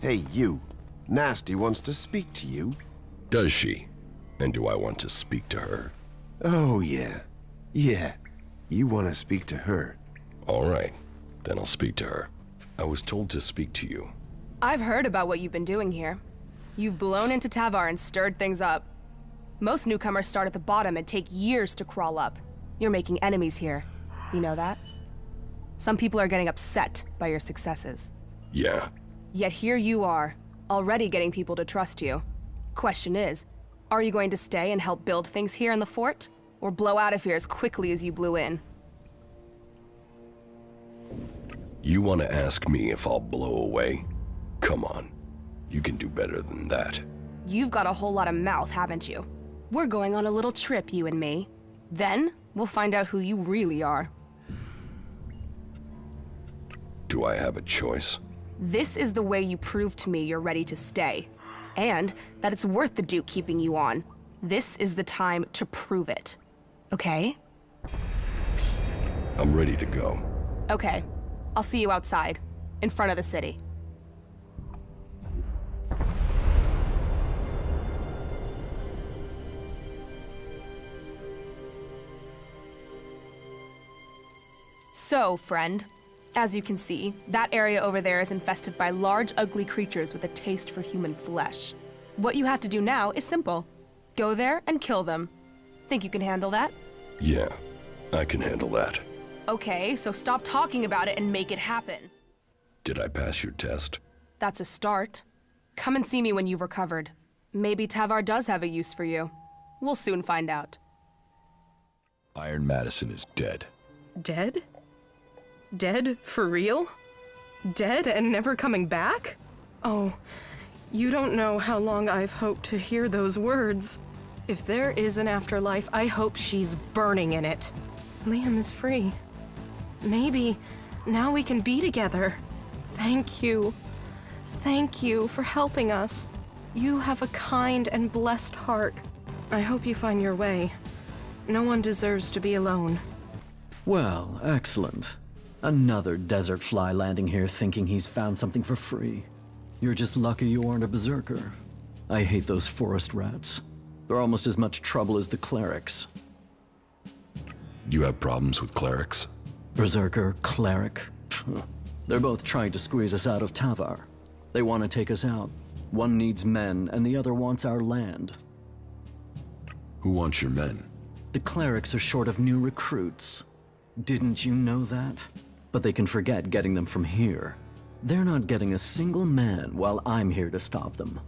Hey, you. Nasty wants to speak to you. Does she? And do I want to speak to her? Oh, yeah. Yeah. You want to speak to her. All right, then I'll speak to her. I was told to speak to you. I've heard about what you've been doing here. You've blown into Tavar and stirred things up. Most newcomers start at the bottom and take years to crawl up. You're making enemies here. You know that? Some people are getting upset by your successes. Yeah. Yet here you are, already getting people to trust you. Question is, are you going to stay and help build things here in the fort? Or blow out of here as quickly as you blew in? You want to ask me if I'll blow away? Come on. You can do better than that. You've got a whole lot of mouth, haven't you? We're going on a little trip, you and me. Then, we'll find out who you really are. Do I have a choice? This is the way you prove to me you're ready to stay. And that it's worth the Duke keeping you on. This is the time to prove it. Okay? I'm ready to go. Okay. I'll see you outside, in front of the city. So, friend, as you can see, that area over there is infested by large, ugly creatures with a taste for human flesh. What you have to do now is simple. Go there and kill them. Think you can handle that? Yeah, I can handle that. Okay, so stop talking about it and make it happen. Did I pass your test? That's a start. Come and see me when you've recovered. Maybe Tavar does have a use for you. We'll soon find out. Iron Madison is dead. Dead? Dead for real? Dead and never coming back? Oh, you don't know how long I've hoped to hear those words. If there is an afterlife, I hope she's burning in it. Liam is free. Maybe now we can be together. Thank you. Thank you for helping us. You have a kind and blessed heart. I hope you find your way. No one deserves to be alone. Well, excellent. Another desert fly landing here thinking he's found something for free. You're just lucky you aren't a berserker. I hate those forest rats. They're almost as much trouble as the clerics. You have problems with clerics? Berserker, cleric. They're both trying to squeeze us out of Tavar. They want to take us out. One needs men, and the other wants our land. Who wants your men? The clerics are short of new recruits. Didn't you know that? But they can forget getting them from here. They're not getting a single man while I'm here to stop them.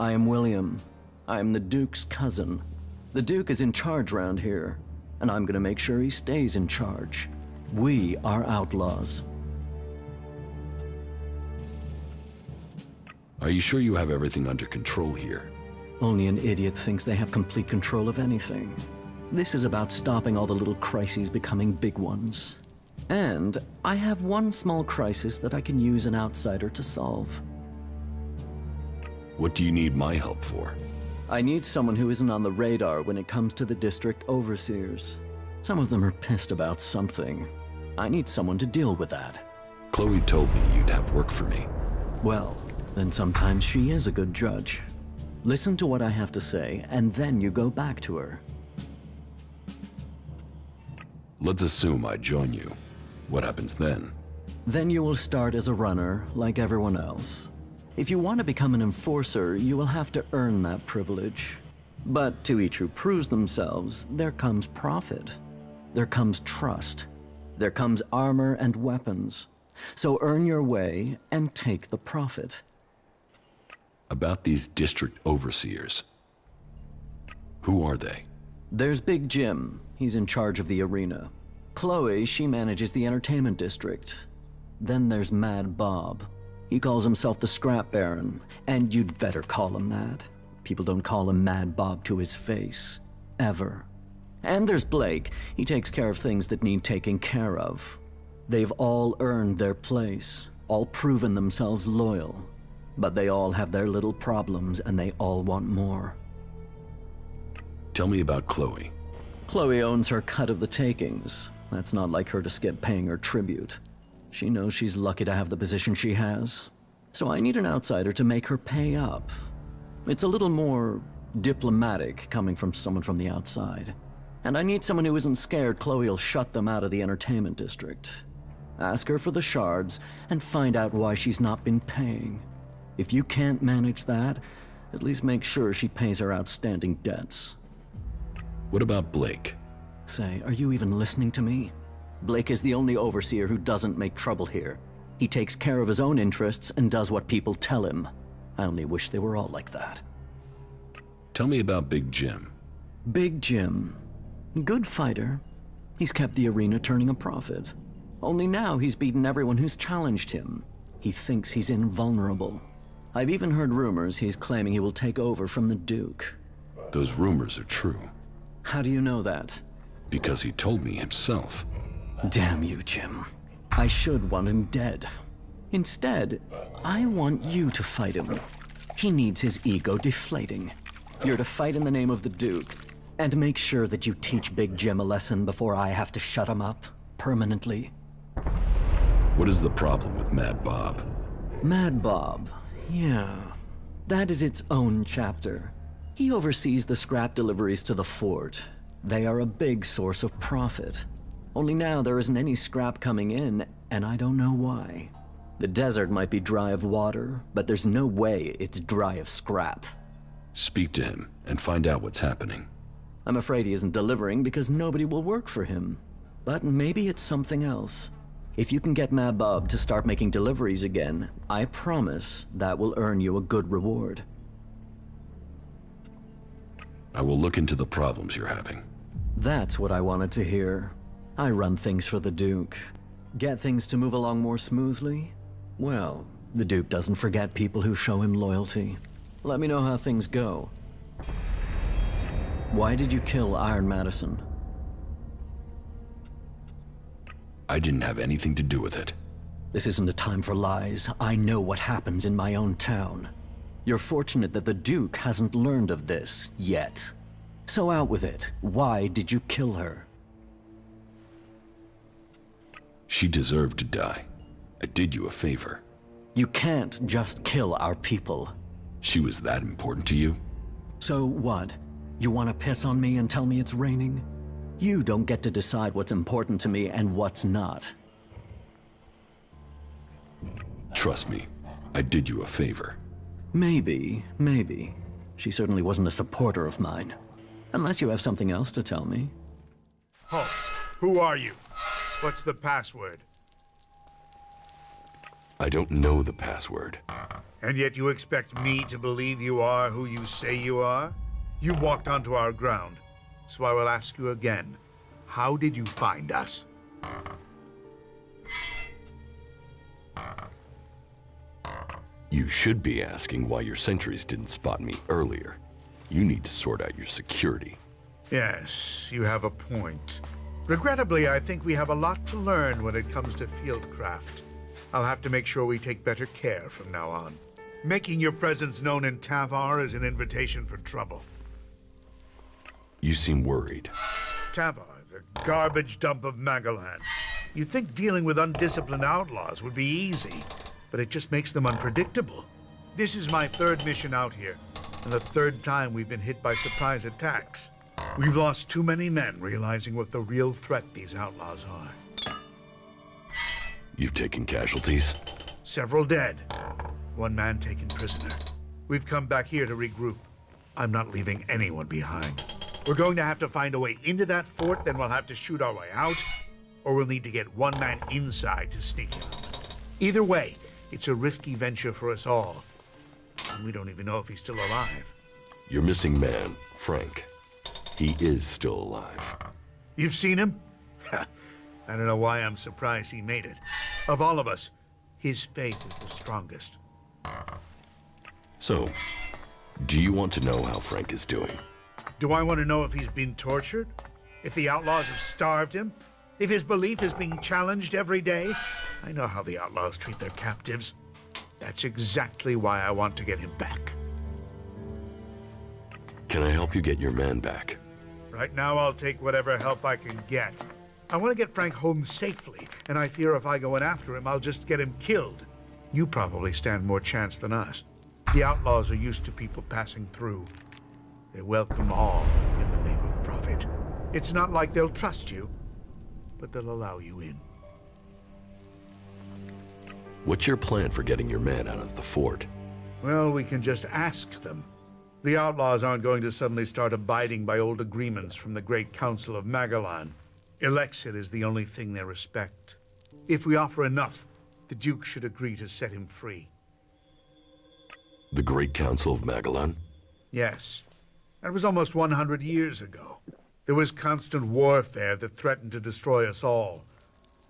I am William. I am the Duke's cousin. The Duke is in charge around here, and I'm gonna make sure he stays in charge. We are outlaws. Are you sure you have everything under control here? Only an idiot thinks they have complete control of anything. This is about stopping all the little crises becoming big ones. And I have one small crisis that I can use an outsider to solve. What do you need my help for? I need someone who isn't on the radar when it comes to the district overseers. Some of them are pissed about something. I need someone to deal with that. Chloe told me you'd have work for me. Well, then sometimes she is a good judge. Listen to what I have to say, and then you go back to her. Let's assume I join you. What happens then? Then you will start as a runner, like everyone else. If you want to become an enforcer, you will have to earn that privilege. But to each who proves themselves, there comes profit. There comes trust. There comes armor and weapons. So earn your way and take the profit. About these district overseers. Who are they? There's Big Jim. He's in charge of the arena. Chloe, she manages the entertainment district. Then there's Mad Bob. He calls himself the Scrap Baron, and you'd better call him that. People don't call him Mad Bob to his face. Ever. And there's Blake. He takes care of things that need taking care of. They've all earned their place, all proven themselves loyal. But they all have their little problems, and they all want more. Tell me about Chloe. Chloe owns her cut of the takings. That's not like her to skip paying her tribute. She knows she's lucky to have the position she has. So I need an outsider to make her pay up. It's a little more diplomatic coming from someone from the outside. And I need someone who isn't scared Chloe'll shut them out of the entertainment district. Ask her for the shards and find out why she's not been paying. If you can't manage that, at least make sure she pays her outstanding debts. What about Blake? Say, are you even listening to me? Blake is the only overseer who doesn't make trouble here. He takes care of his own interests and does what people tell him. I only wish they were all like that. Tell me about Big Jim. Big Jim. Good fighter. He's kept the arena turning a profit. Only now he's beaten everyone who's challenged him. He thinks he's invulnerable. I've even heard rumors he's claiming he will take over from the Duke. Those rumors are true. How do you know that? Because he told me himself. Damn you, Jim. I should want him dead. Instead, I want you to fight him. He needs his ego deflating. You're to fight in the name of the Duke, and make sure that you teach Big Jim a lesson before I have to shut him up, permanently. What is the problem with Mad Bob? Mad Bob, yeah. That is its own chapter. He oversees the scrap deliveries to the fort. They are a big source of profit. Only now there isn't any scrap coming in, and I don't know why. The desert might be dry of water, but there's no way it's dry of scrap. Speak to him and find out what's happening. I'm afraid he isn't delivering because nobody will work for him. But maybe it's something else. If you can get Mad Bob to start making deliveries again, I promise that will earn you a good reward. I will look into the problems you're having. That's what I wanted to hear. I run things for the Duke. Get things to move along more smoothly? Well, the Duke doesn't forget people who show him loyalty. Let me know how things go. Why did you kill Iron Madison? I didn't have anything to do with it. This isn't a time for lies. I know what happens in my own town. You're fortunate that the Duke hasn't learned of this yet. So out with it. Why did you kill her? She deserved to die. I did you a favor. You can't just kill our people. She was that important to you? So what? You want to piss on me and tell me it's raining? You don't get to decide what's important to me and what's not. Trust me, I did you a favor. Maybe. She certainly wasn't a supporter of mine. Unless you have something else to tell me. Halt. Who are you? What's the password? I don't know the password. And yet you expect me to believe you are who you say you are? You walked onto our ground, so I will ask you again. How did you find us? You should be asking why your sentries didn't spot me earlier. You need to sort out your security. Yes, you have a point. Regrettably, I think we have a lot to learn when it comes to fieldcraft. I'll have to make sure we take better care from now on. Making your presence known in Tavar is an invitation for trouble. You seem worried. Tavar, the garbage dump of Magalan. You'd think dealing with undisciplined outlaws would be easy, but it just makes them unpredictable. This is my third mission out here, and the third time we've been hit by surprise attacks. We've lost too many men realizing what the real threat these outlaws are. You've taken casualties? Several dead. One man taken prisoner. We've come back here to regroup. I'm not leaving anyone behind. We're going to have to find a way into that fort, then we'll have to shoot our way out, or we'll need to get one man inside to sneak in. Either way, it's a risky venture for us all. And we don't even know if he's still alive. Your missing man, Frank. He is still alive. You've seen him? I don't know why I'm surprised he made it. Of all of us, his faith is the strongest. So, do you want to know how Frank is doing? Do I want to know if he's been tortured? If the outlaws have starved him? If his belief is being challenged every day? I know how the outlaws treat their captives. That's exactly why I want to get him back. Can I help you get your man back? Right now, I'll take whatever help I can get. I want to get Frank home safely, and I fear if I go in after him, I'll just get him killed. You probably stand more chance than us. The outlaws are used to people passing through. They welcome all in the name of profit. It's not like they'll trust you, but they'll allow you in. What's your plan for getting your men out of the fort? Well, we can just ask them. The outlaws aren't going to suddenly start abiding by old agreements from the Great Council of Magellan. Elex is the only thing they respect. If we offer enough, the Duke should agree to set him free. The Great Council of Magellan? Yes. That was almost 100 years ago. There was constant warfare that threatened to destroy us all.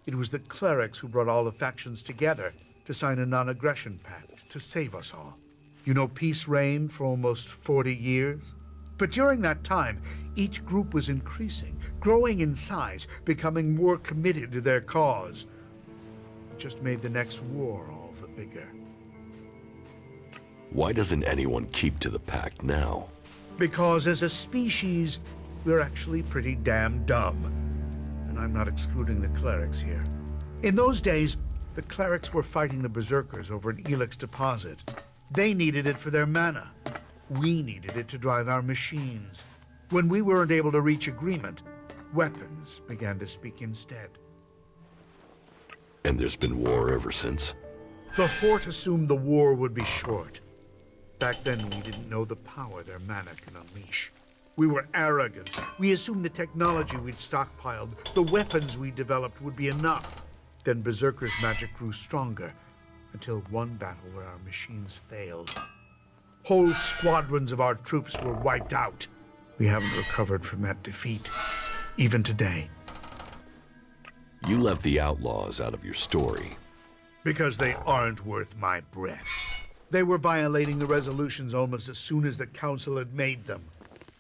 It was the clerics who brought all the factions together to sign a non-aggression pact to save us all. You know, peace reigned for almost 40 years. But during that time, each group was increasing, growing in size, becoming more committed to their cause. It just made the next war all the bigger. Why doesn't anyone keep to the pact now? Because as a species, we're actually pretty damn dumb. And I'm not excluding the clerics here. In those days, the clerics were fighting the berserkers over an Elex deposit. They needed it for their mana. We needed it to drive our machines. When we weren't able to reach agreement, weapons began to speak instead. And there's been war ever since? The Horde assumed the war would be short. Back then, we didn't know the power their mana can unleash. We were arrogant. We assumed the technology we'd stockpiled, the weapons we developed would be enough. Then Berserker's magic grew stronger, until one battle where our machines failed. Whole squadrons of our troops were wiped out. We haven't recovered from that defeat, even today. You left the outlaws out of your story. Because they aren't worth my breath. They were violating the resolutions almost as soon as the Council had made them.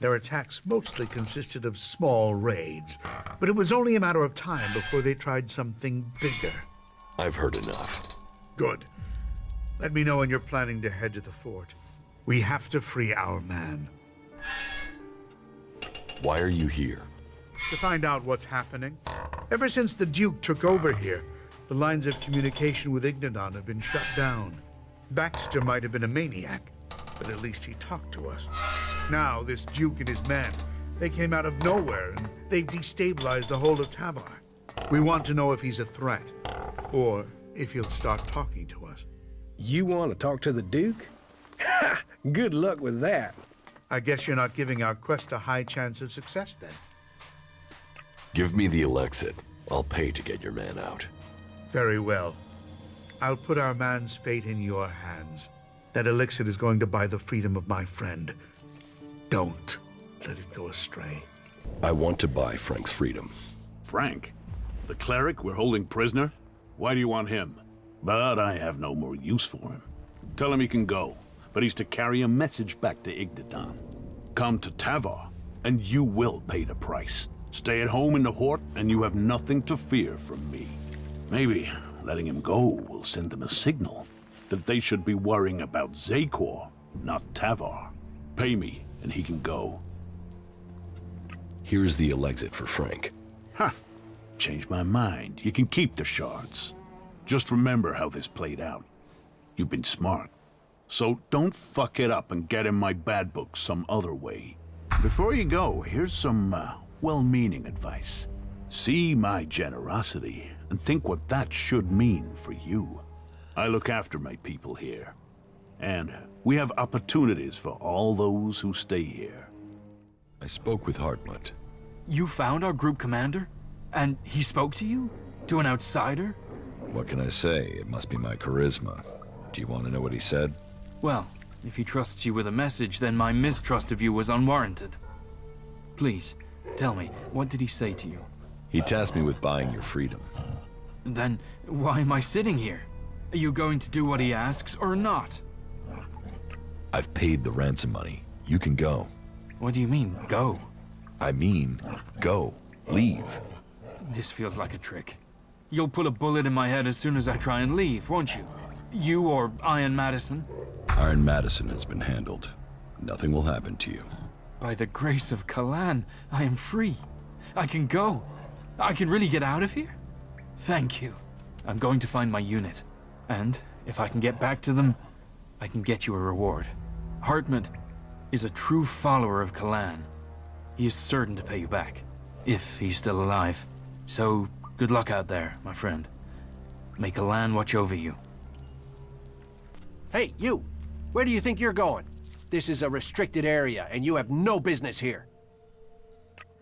Their attacks mostly consisted of small raids, but it was only a matter of time before they tried something bigger. I've heard enough. Good. Let me know when you're planning to head to the fort. We have to free our man. Why are you here? To find out what's happening. Ever since the Duke took over here, the lines of communication with Ignadon have been shut down. Baxter might have been a maniac, but at least he talked to us. Now, this Duke and his men, they came out of nowhere and they've destabilized the whole of Tavar. We want to know if he's a threat, or if he'll start talking to us. You want to talk to the Duke? Ha! Good luck with that. I guess you're not giving our quest a high chance of success then. Give me the Elexit. I'll pay to get your man out. Very well. I'll put our man's fate in your hands. That elixir is going to buy the freedom of my friend. Don't let it go astray. I want to buy Frank's freedom. Frank? The cleric we're holding prisoner? Why do you want him? But I have no more use for him. Tell him he can go, but he's to carry a message back to Ignadon. Come to Tavar, and you will pay the price. Stay at home in the Hort, and you have nothing to fear from me. Maybe letting him go will send them a signal that they should be worrying about Zakor, not Tavar. Pay me, and he can go. Here's the Elexit for Frank. Ha! Changed my mind. You can keep the shards. Just remember how this played out. You've been smart. So don't fuck it up and get in my bad book some other way. Before you go, here's some well-meaning advice. See my generosity and think what that should mean for you. I look after my people here. And we have opportunities for all those who stay here. I spoke with Hartmut. You found our group commander? And he spoke to you? To an outsider? What can I say? It must be my charisma. Do you want to know what he said? Well, if he trusts you with a message, then my mistrust of you was unwarranted. Please, tell me, what did he say to you? He tasked me with buying your freedom. Then, why am I sitting here? Are you going to do what he asks, or not? I've paid the ransom money. You can go. What do you mean, go? I mean, go. Leave. This feels like a trick. You'll put a bullet in my head as soon as I try and leave, won't you? You or Iron Madison? Iron Madison has been handled. Nothing will happen to you. By the grace of Kalan, I am free. I can go. I can really get out of here? Thank you. I'm going to find my unit. And If I can get back to them, I can get you a reward. Hartmut is a true follower of Kalan. He is certain to pay you back, if he's still alive. So, good luck out there, my friend. May Kalan watch over you. Hey, you! Where do you think you're going? This is a restricted area, and you have no business here.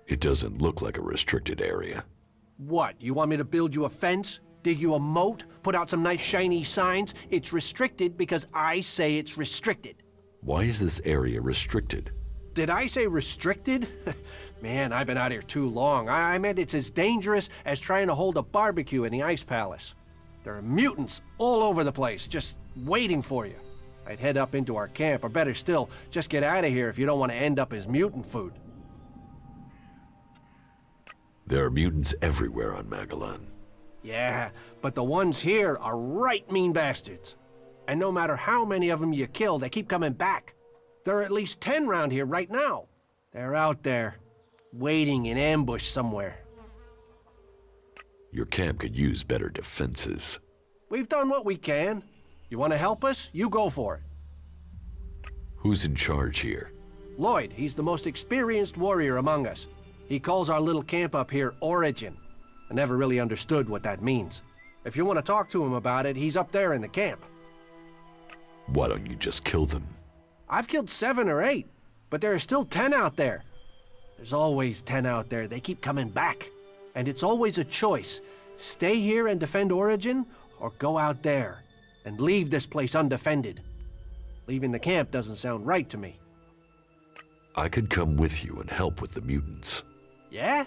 It doesn't look like a restricted area. What, you want me to build you a fence? Dig you a moat? Put out some nice shiny signs? It's restricted because I say it's restricted. Why is this area restricted? Did I say restricted? Man, I've been out here too long. I meant it's as dangerous as trying to hold a barbecue in the Ice Palace. There are mutants all over the place, just waiting for you. I'd head up into our camp, or better still, just get out of here if you don't want to end up as mutant food. There are mutants everywhere on Magalan. Yeah, but the ones here are right mean bastards. And no matter how many of them you kill, they keep coming back. There are at least 10 round here right now. They're out there, waiting in ambush somewhere. Your camp could use better defenses. We've done what we can. You want to help us? You go for it. Who's in charge here? Lloyd, he's the most experienced warrior among us. He calls our little camp up here Origin. I never really understood what that means. If you want to talk to him about it, he's up there in the camp. Why don't you just kill them? I've killed 7 or 8, but there are still 10 out there. There's always 10 out there. They keep coming back. And it's always a choice. Stay here and defend Origin, or go out there and leave this place undefended. Leaving the camp doesn't sound right to me. I could come with you and help with the mutants. Yeah?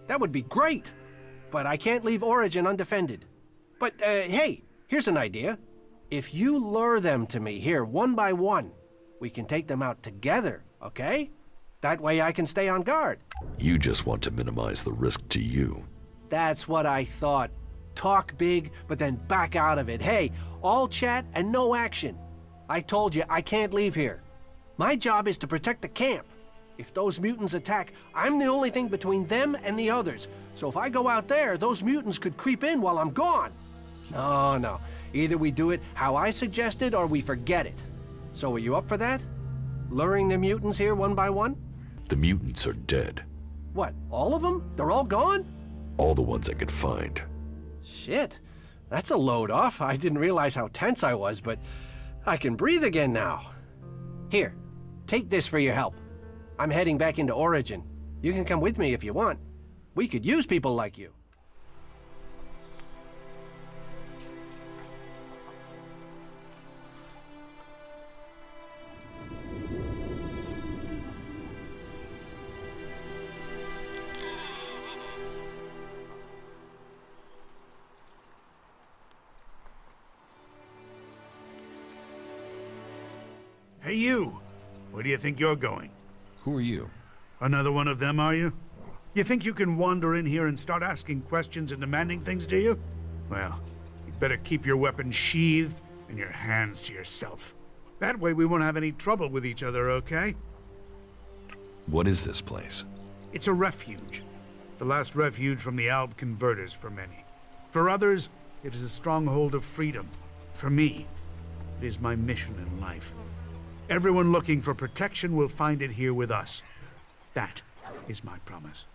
That would be great. But I can't leave Origin undefended. But, hey, here's an idea. If you lure them to me here one by one, we can take them out together, okay? That way I can stay on guard. You just want to minimize the risk to you. That's what I thought. Talk big, but then back out of it. Hey, all chat and no action. I told you I can't leave here. My job is to protect the camp. If those mutants attack, I'm the only thing between them and the others. So if I go out there, those mutants could creep in while I'm gone. No. Either we do it how I suggested or we forget it. So are you up for that? Luring the mutants here one by one? The mutants are dead. What, all of them? They're all gone? All the ones I could find. Shit. That's a load off. I didn't realize how tense I was, but I can breathe again now. Here, take this for your help. I'm heading back into Origin. You can come with me if you want. We could use people like you. Hey, you! Where do you think you're going? Who are you? Another one of them, are you? You think you can wander in here and start asking questions and demanding things, do you? Well, you'd better keep your weapons sheathed and your hands to yourself. That way we won't have any trouble with each other, okay? What is this place? It's a refuge. The last refuge from the Alb converters for many. For others, it is a stronghold of freedom. For me, it is my mission in life. Everyone looking for protection will find it here with us. That is my promise.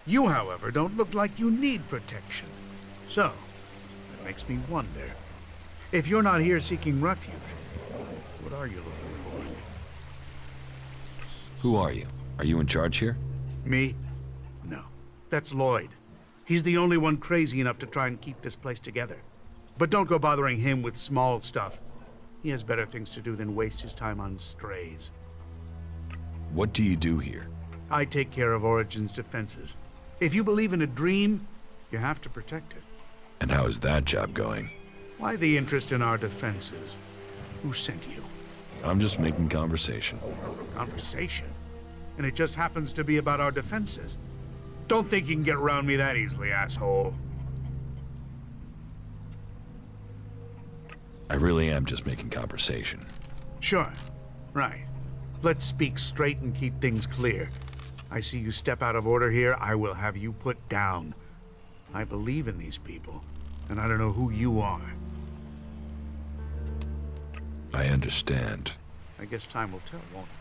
You, however, don't look like you need protection. So, that makes me wonder. If you're not here seeking refuge, what are you looking for? Who are you? Are you in charge here? Me? No. That's Lloyd. He's the only one crazy enough to try and keep this place together. But don't go bothering him with small stuff. He has better things to do than waste his time on strays. What do you do here? I take care of Origin's defenses. If you believe in a dream, you have to protect it. And how is that job going? Why the interest in our defenses? Who sent you? I'm just making conversation. Conversation? And it just happens to be about our defenses. Don't think you can get around me that easily, asshole. I really am just making conversation. Sure. Right. Let's speak straight and keep things clear. I see you step out of order here, I will have you put down. I believe in these people, and I don't know who you are. I understand. I guess time will tell, won't it?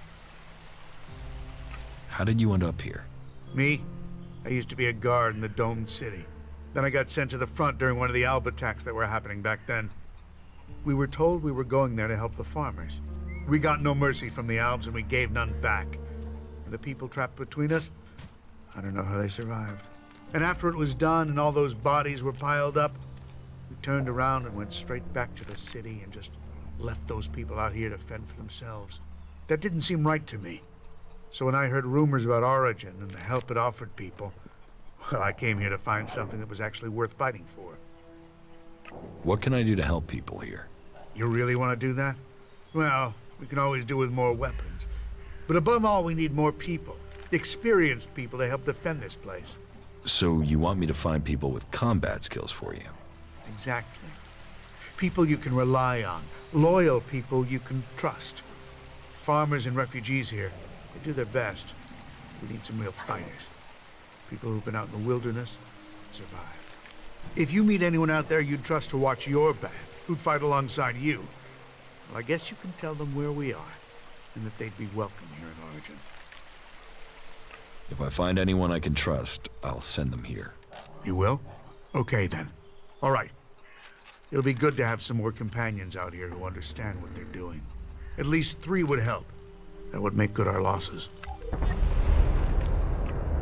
How did you end up here? Me? I used to be a guard in the domed city. Then I got sent to the front during one of the Alba attacks that were happening back then. We were told we were going there to help the farmers. We got no mercy from the Albs and we gave none back. And the people trapped between us, I don't know how they survived. And after it was done and all those bodies were piled up, we turned around and went straight back to the city and just left those people out here to fend for themselves. That didn't seem right to me. So when I heard rumors about Origin and the help it offered people, well, I came here to find something that was actually worth fighting for. What can I do to help people here? You really want to do that? Well, we can always do with more weapons. But above all, we need more people. Experienced people to help defend this place. So you want me to find people with combat skills for you? Exactly. People you can rely on. Loyal people you can trust. Farmers and refugees here, they do their best. We need some real fighters. People who've been out in the wilderness and survived. If you meet anyone out there you'd trust to watch your back, who'd fight alongside you, well, I guess you can tell them where we are, and that they'd be welcome here in Origin. If I find anyone I can trust, I'll send them here. You will? Okay, then. All right. It'll be good to have some more companions out here who understand what they're doing. At least 3 would help. That would make good our losses.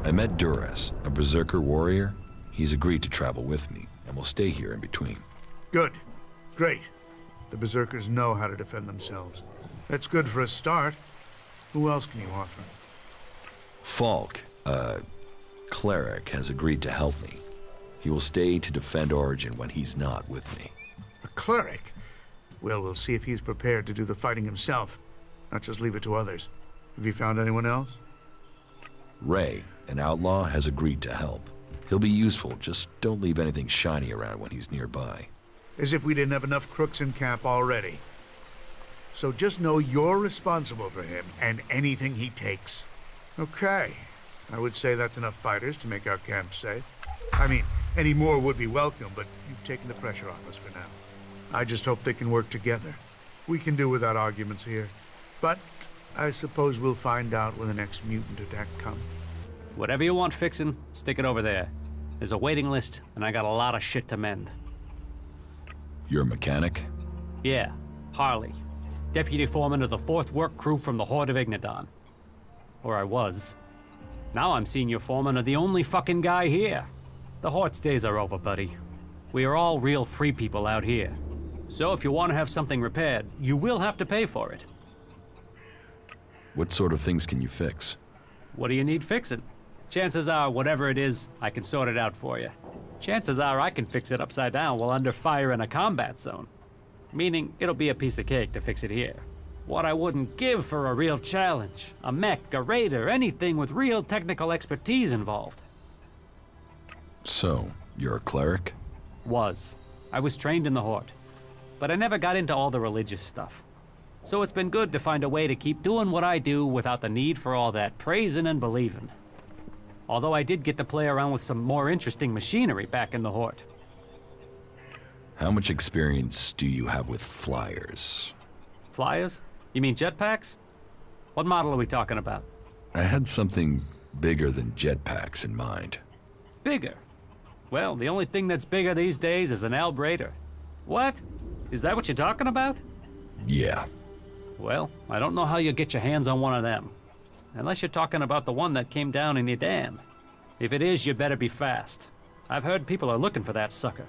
I met Duras, a berserker warrior. He's agreed to travel with me, and will stay here in between. Good. Great. The berserkers know how to defend themselves. That's good for a start. Who else can you offer? Falk, a cleric, has agreed to help me. He will stay to defend Origin when he's not with me. A cleric? Well, we'll see if he's prepared to do the fighting himself, not just leave it to others. Have you found anyone else? Ray, an outlaw, has agreed to help. He'll be useful, just don't leave anything shiny around when he's nearby. As if we didn't have enough crooks in camp already. So just know you're responsible for him and anything he takes. Okay. I would say that's enough fighters to make our camp safe. I mean, any more would be welcome, but you've taken the pressure off us for now. I just hope they can work together. We can do without arguments here. But I suppose we'll find out when the next mutant attack comes. Whatever you want fixing, stick it over there. There's a waiting list, and I got a lot of shit to mend. You're a mechanic? Yeah, Harley. Deputy foreman of the 4th work crew from the Horde of Ignadon. Or I was. Now I'm senior foreman of the only fucking guy here. The Hort's days are over, buddy. We are all real free people out here. So if you want to have something repaired, you will have to pay for it. What sort of things can you fix? What do you need fixing? Chances are, whatever it is, I can sort it out for you. Chances are I can fix it upside down while under fire in a combat zone. Meaning, it'll be a piece of cake to fix it here. What I wouldn't give for a real challenge. A mech, a raider, anything with real technical expertise involved. So, you're a cleric? Was. I was trained in the Horde. But I never got into all the religious stuff. So it's been good to find a way to keep doing what I do without the need for all that praising and believing. Although I did get to play around with some more interesting machinery back in the Horde. How much experience do you have with flyers? Flyers? You mean jetpacks? What model are we talking about? I had something bigger than jetpacks in mind. Bigger? Well, the only thing that's bigger these days is an Albraider. What? Is that what you're talking about? Yeah. Well, I don't know how you'll get your hands on one of them. Unless you're talking about the one that came down in your dam. If it is, you better be fast. I've heard people are looking for that sucker.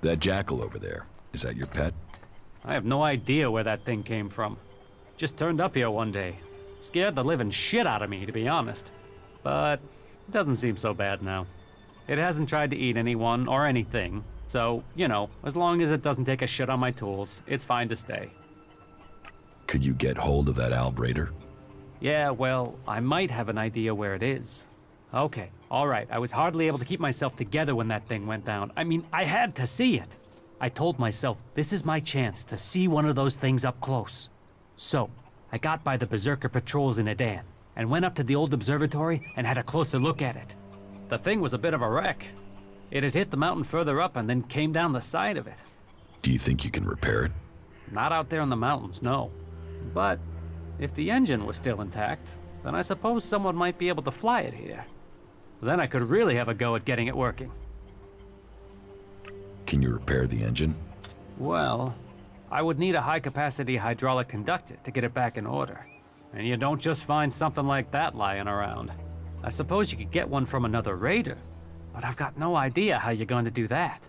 That jackal over there, is that your pet? I have no idea where that thing came from. Just turned up here one day. Scared the living shit out of me, to be honest. But it doesn't seem so bad now. It hasn't tried to eat anyone or anything. So, you know, as long as it doesn't take a shit on my tools, it's fine to stay. Could you get hold of that Albraider? Yeah, well, I might have an idea where it is. Okay, alright, I was hardly able to keep myself together when that thing went down. I mean, I had to see it. I told myself, this is my chance to see one of those things up close. So, I got by the Berserker patrols in Adan, and went up to the old observatory and had a closer look at it. The thing was a bit of a wreck. It had hit the mountain further up and then came down the side of it. Do you think you can repair it? Not out there in the mountains, no. But if the engine was still intact, then I suppose someone might be able to fly it here. Then I could really have a go at getting it working. Can you repair the engine? Well, I would need a high-capacity hydraulic conductor to get it back in order. And you don't just find something like that lying around. I suppose you could get one from another raider, but I've got no idea how you're going to do that.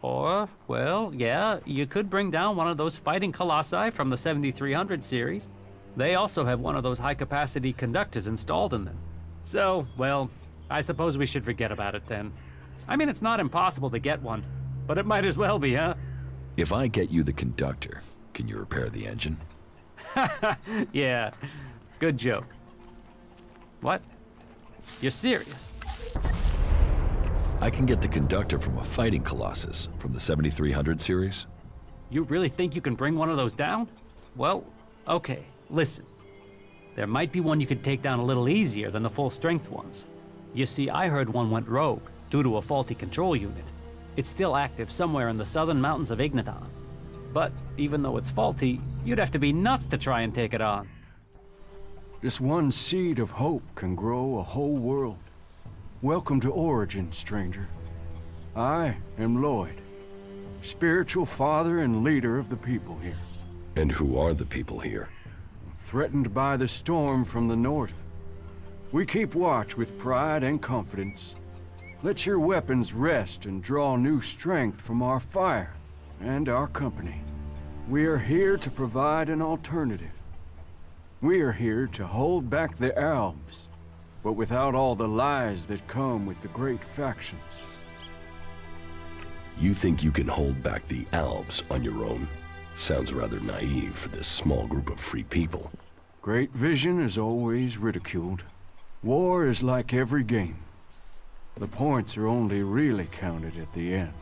Or, well, yeah, you could bring down one of those fighting colossi from the 7300 series. They also have one of those high-capacity conductors installed in them. So, well, I suppose we should forget about it then. I mean, it's not impossible to get one, but it might as well be, huh? If I get you the conductor, can you repair the engine? Yeah, good joke. What? You're serious? I can get the conductor from a fighting colossus from the 7300 series. You really think you can bring one of those down? Well, okay, listen. There might be one you could take down a little easier than the full-strength ones. You see, I heard one went rogue due to a faulty control unit. It's still active somewhere in the southern mountains of Igniton. But even though it's faulty, you'd have to be nuts to try and take it on. Just one seed of hope can grow a whole world. Welcome to Origin, stranger. I am Lloyd, spiritual father and leader of the people here. And who are the people here? Threatened by the storm from the north. We keep watch with pride and confidence. Let your weapons rest and draw new strength from our fire and our company. We are here to provide an alternative. We are here to hold back the Alps, but without all the lies that come with the great factions. You think you can hold back the Alps on your own? Sounds rather naive for this small group of free people. Great vision is always ridiculed. War is like every game. The points are only really counted at the end.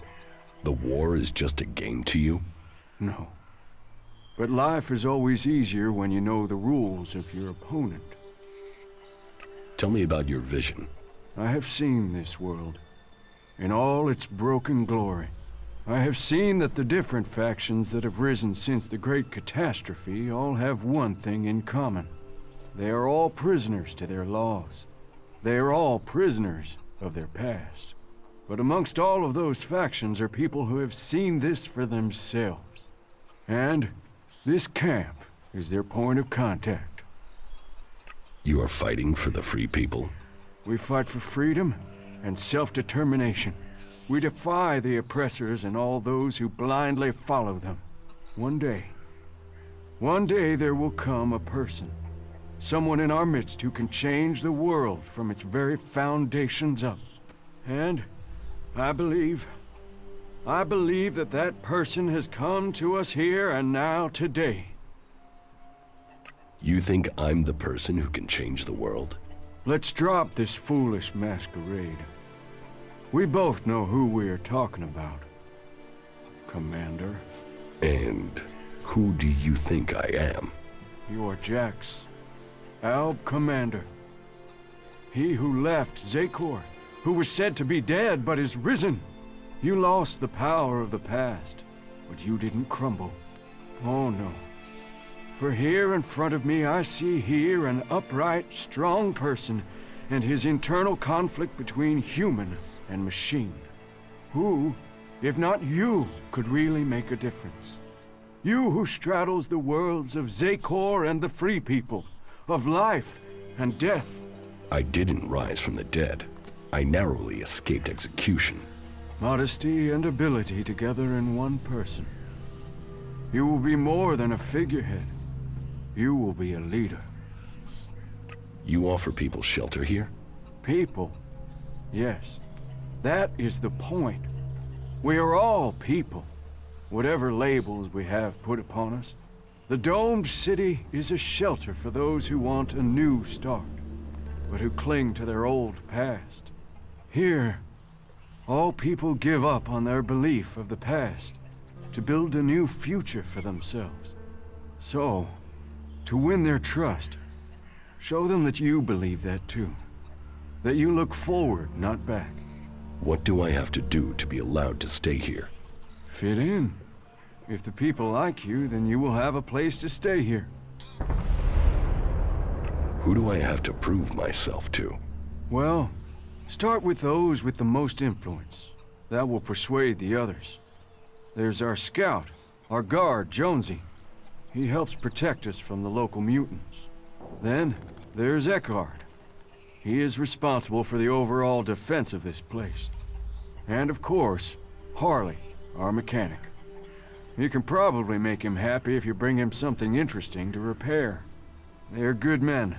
The war is just a game to you? No. But life is always easier when you know the rules of your opponent. Tell me about your vision. I have seen this world, in all its broken glory. I have seen that the different factions that have risen since the Great Catastrophe all have one thing in common. They are all prisoners to their laws. They are all prisoners of their past. But amongst all of those factions are people who have seen this for themselves. And this camp is their point of contact. You are fighting for the free people? We fight for freedom and self-determination. We defy the oppressors and all those who blindly follow them. One day there will come a person, someone in our midst who can change the world from its very foundations up. And I believe that that person has come to us here and now today. You think I'm the person who can change the world? Let's drop this foolish masquerade. We both know who we are talking about, Commander. And who do you think I am? You are Jax, Alb Commander. He who left Zakor, who was said to be dead but is risen. You lost the power of the past, but you didn't crumble. Oh no. For here in front of me I see here an upright, strong person and his internal conflict between human and machine. Who, if not you, could really make a difference? You who straddles the worlds of Zakor and the Free People, of life and death. I didn't rise from the dead. I narrowly escaped execution. Modesty and ability together in one person. You will be more than a figurehead. You will be a leader. You offer people shelter here? People? Yes. That is the point. We are all people, whatever labels we have put upon us. The domed city is a shelter for those who want a new start, but who cling to their old past. Here, all people give up on their belief of the past to build a new future for themselves. So, to win their trust, show them that you believe that too. That you look forward, not back. What do I have to do to be allowed to stay here? Fit in. If the people like you, then you will have a place to stay here. Who do I have to prove myself to? Well, start with those with the most influence. That will persuade the others. There's our scout, our guard, Jonesy. He helps protect us from the local mutants. Then, there's Eckhart. He is responsible for the overall defense of this place. And of course, Harley, our mechanic. You can probably make him happy if you bring him something interesting to repair. They are good men,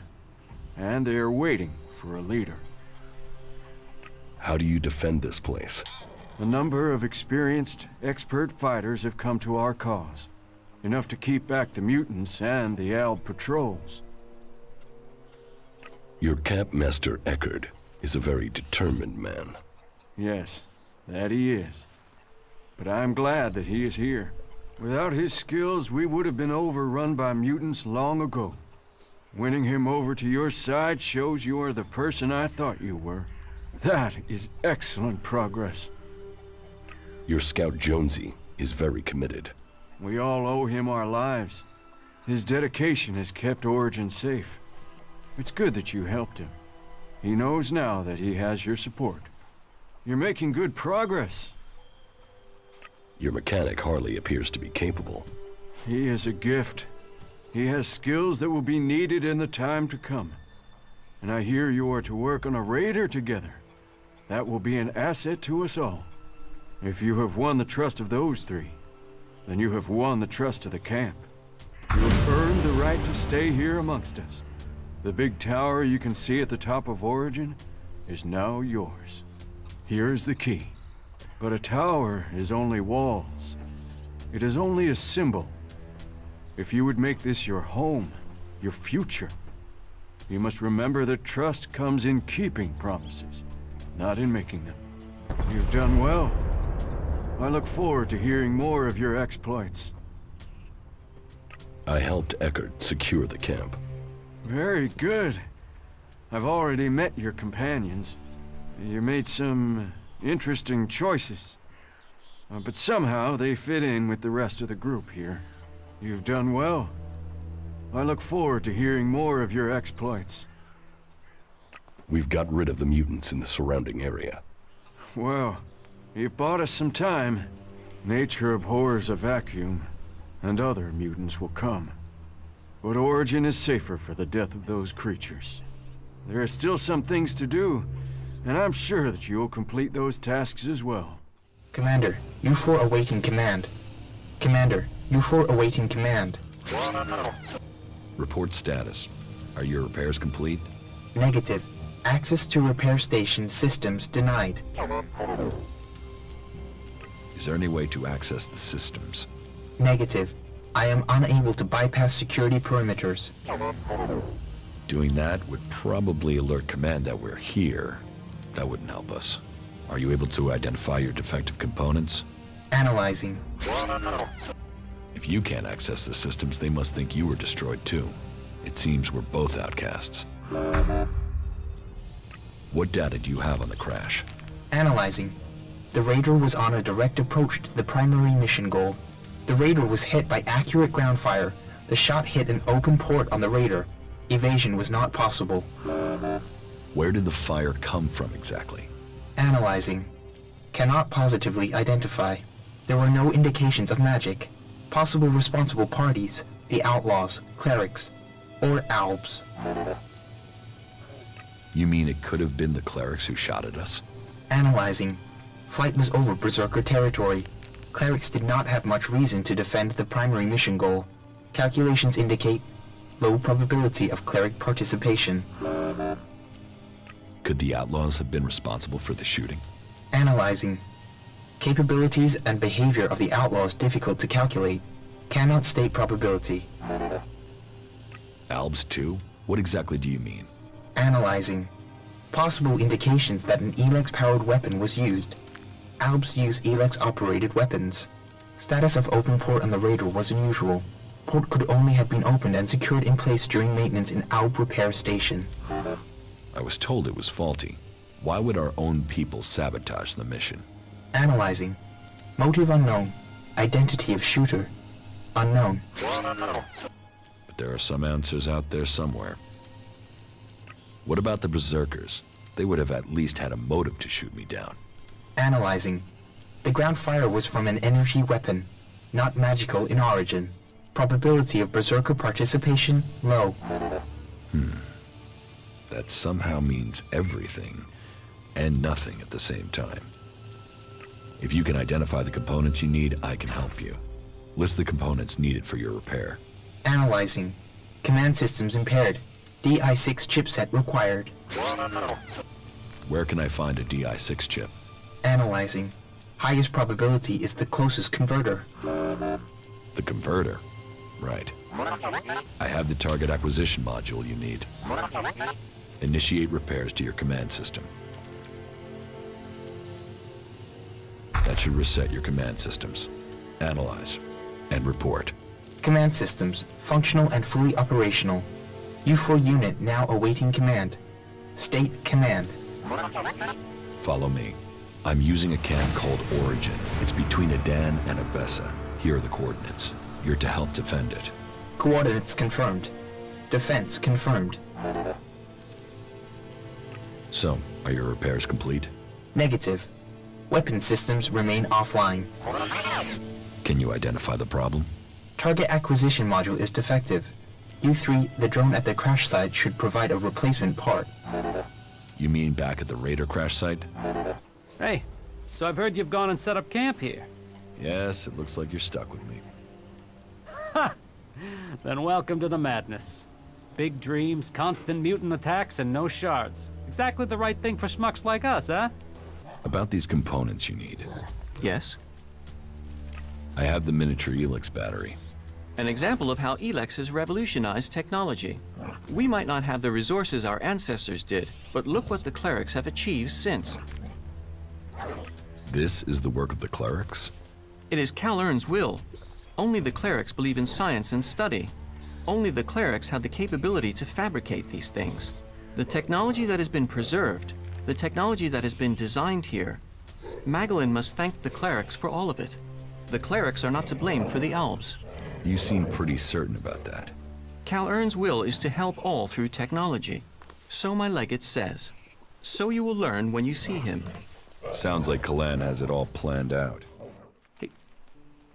and they are waiting for a leader. How do you defend this place? A number of experienced, expert fighters have come to our cause. Enough to keep back the mutants and the Alb patrols. Your Campmaster Eckerd is a very determined man. Yes, that he is. But I'm glad that he is here. Without his skills, we would have been overrun by mutants long ago. Winning him over to your side shows you are the person I thought you were. That is excellent progress. Your scout Jonesy is very committed. We all owe him our lives. His dedication has kept Origin safe. It's good that you helped him. He knows now that he has your support. You're making good progress. Your mechanic Harley appears to be capable. He is a gift. He has skills that will be needed in the time to come. And I hear you are to work on a raider together. That will be an asset to us all. If you have won the trust of those three, then you have won the trust of the camp. You have earned the right to stay here amongst us. The big tower you can see at the top of Origin is now yours. Here's the key. But a tower is only walls. It is only a symbol. If you would make this your home, your future, you must remember that trust comes in keeping promises, not in making them. You've done well. I look forward to hearing more of your exploits. I helped Eckerd secure the camp. Very good. I've already met your companions. You made some interesting choices. But somehow they fit in with the rest of the group here. You've done well. I look forward to hearing more of your exploits. We've got rid of the mutants in the surrounding area. Well, you've bought us some time. Nature abhors a vacuum, and other mutants will come. But Origin is safer for the death of those creatures. There are still some things to do, and I'm sure that you'll complete those tasks as well. Commander, U4 awaiting command. Commander, U4 awaiting command. Report status. Are your repairs complete? Negative. Access to repair station systems denied. Is there any way to access the systems? Negative. I am unable to bypass security perimeters. Doing that would probably alert command that we're here. That wouldn't help us. Are you able to identify your defective components? Analyzing. If you can't access the systems, they must think you were destroyed too. It seems we're both outcasts. What data do you have on the crash? Analyzing. The Raider was on a direct approach to the primary mission goal. The Raider was hit by accurate ground fire. The shot hit an open port on the Raider. Evasion was not possible. Where did the fire come from exactly? Analyzing. Cannot positively identify. There were no indications of magic. Possible responsible parties, the Outlaws, Clerics, or Albs. You mean it could have been the clerics who shot at us? Analyzing. Flight was over Berserker territory. Clerics did not have much reason to defend the primary mission goal. Calculations indicate low probability of cleric participation. Could the Outlaws have been responsible for the shooting? Analyzing. Capabilities and behavior of the Outlaws difficult to calculate. Cannot state probability. Albs too? What exactly do you mean? Analyzing. Possible indications that an Elex-powered weapon was used. Albs use Elex-operated weapons. Status of open port on the Raider was unusual. Port could only have been opened and secured in place during maintenance in Alb repair station. I was told it was faulty. Why would our own people sabotage the mission? Analyzing. Motive unknown. Identity of shooter. Unknown. But there are some answers out there somewhere. What about the Berserkers? They would have at least had a motive to shoot me down. Analyzing. The ground fire was from an energy weapon, not magical in origin. Probability of Berserker participation, low. That somehow means everything and nothing at the same time. If you can identify the components you need, I can help you. List the components needed for your repair. Analyzing. Command systems impaired. DI6 chipset required. Where can I find a DI6 chip? Analyzing. Highest probability is the closest converter. The converter? Right. I have the target acquisition module you need. Initiate repairs to your command system. That should reset your command systems. Analyze and report. Command systems, functional and fully operational. U4 unit now awaiting command. State command. Follow me. I'm using a cam called Origin. It's between Adan and Abessa. Here are the coordinates. You're to help defend it. Coordinates confirmed. Defense confirmed. So, are your repairs complete? Negative. Weapon systems remain offline. Can you identify the problem? Target acquisition module is defective. U3, the drone at the crash site, should provide a replacement part. You mean back at the Raider crash site? Hey, so I've heard you've gone and set up camp here. Yes, it looks like you're stuck with me. Ha! Then welcome to the madness. Big dreams, constant mutant attacks, and no shards. Exactly the right thing for schmucks like us, huh? About these components you need. Yes? I have the miniature Elex battery. An example of how Elex has revolutionized technology. We might not have the resources our ancestors did, but look what the clerics have achieved since. This is the work of the clerics? It is Calern's will. Only the clerics believe in science and study. Only the clerics have the capability to fabricate these things. The technology that has been preserved, the technology that has been designed here, Magdalene must thank the clerics for all of it. The clerics are not to blame for the elves. You seem pretty certain about that. Calern's will is to help all through technology. So my legate says. So you will learn when you see him. Sounds like Kalan has it all planned out. Hey,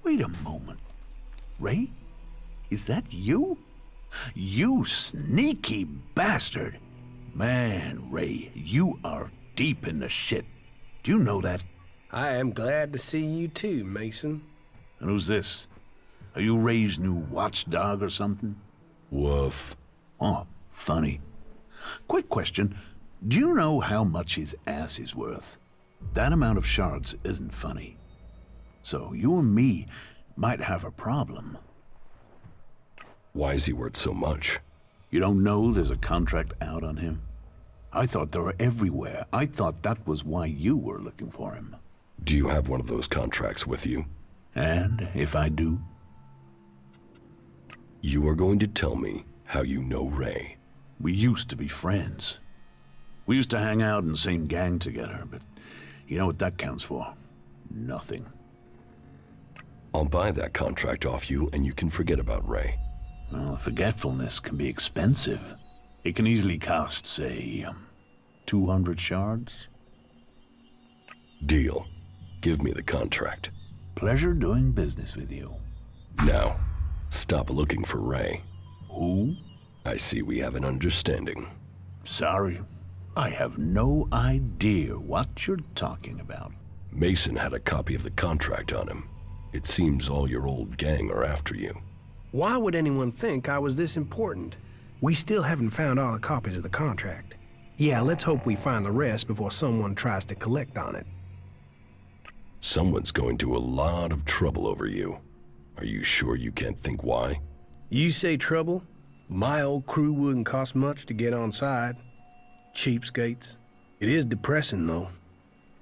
wait a moment. Ray? Is that you? You sneaky bastard! Man, Ray, you are deep in the shit. Do you know that? I am glad to see you too, Mason. And who's this? Are you Ray's new watchdog or something? Woof. Oh, funny. Quick question. Do you know how much his ass is worth? That amount of shards isn't funny. So you and me might have a problem. Why is he worth so much? You don't know there's a contract out on him? I thought they were everywhere. I thought that was why you were looking for him. Do you have one of those contracts with you? And if I do? You are going to tell me how you know Ray. We used to be friends. We used to hang out in the same gang together, but you know what that counts for? Nothing. I'll buy that contract off you and you can forget about Ray. Well, forgetfulness can be expensive. It can easily cost, say, 200 shards. Deal. Give me the contract. Pleasure doing business with you. Now, stop looking for Ray. Who? I see we have an understanding. Sorry. I have no idea what you're talking about. Mason had a copy of the contract on him. It seems all your old gang are after you. Why would anyone think I was this important? We still haven't found all the copies of the contract. Yeah, let's hope we find the rest before someone tries to collect on it. Someone's going to a lot of trouble over you. Are you sure you can't think why? You say trouble? My old crew wouldn't cost much to get on side. Cheapskates. It is depressing, though.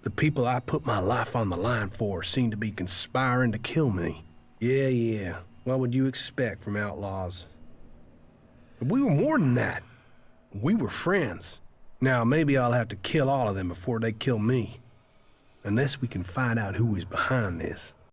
The people I put my life on the line for seem to be conspiring to kill me. Yeah. What would you expect from outlaws? But we were more than that. We were friends. Now, maybe I'll have to kill all of them before they kill me. Unless we can find out who is behind this.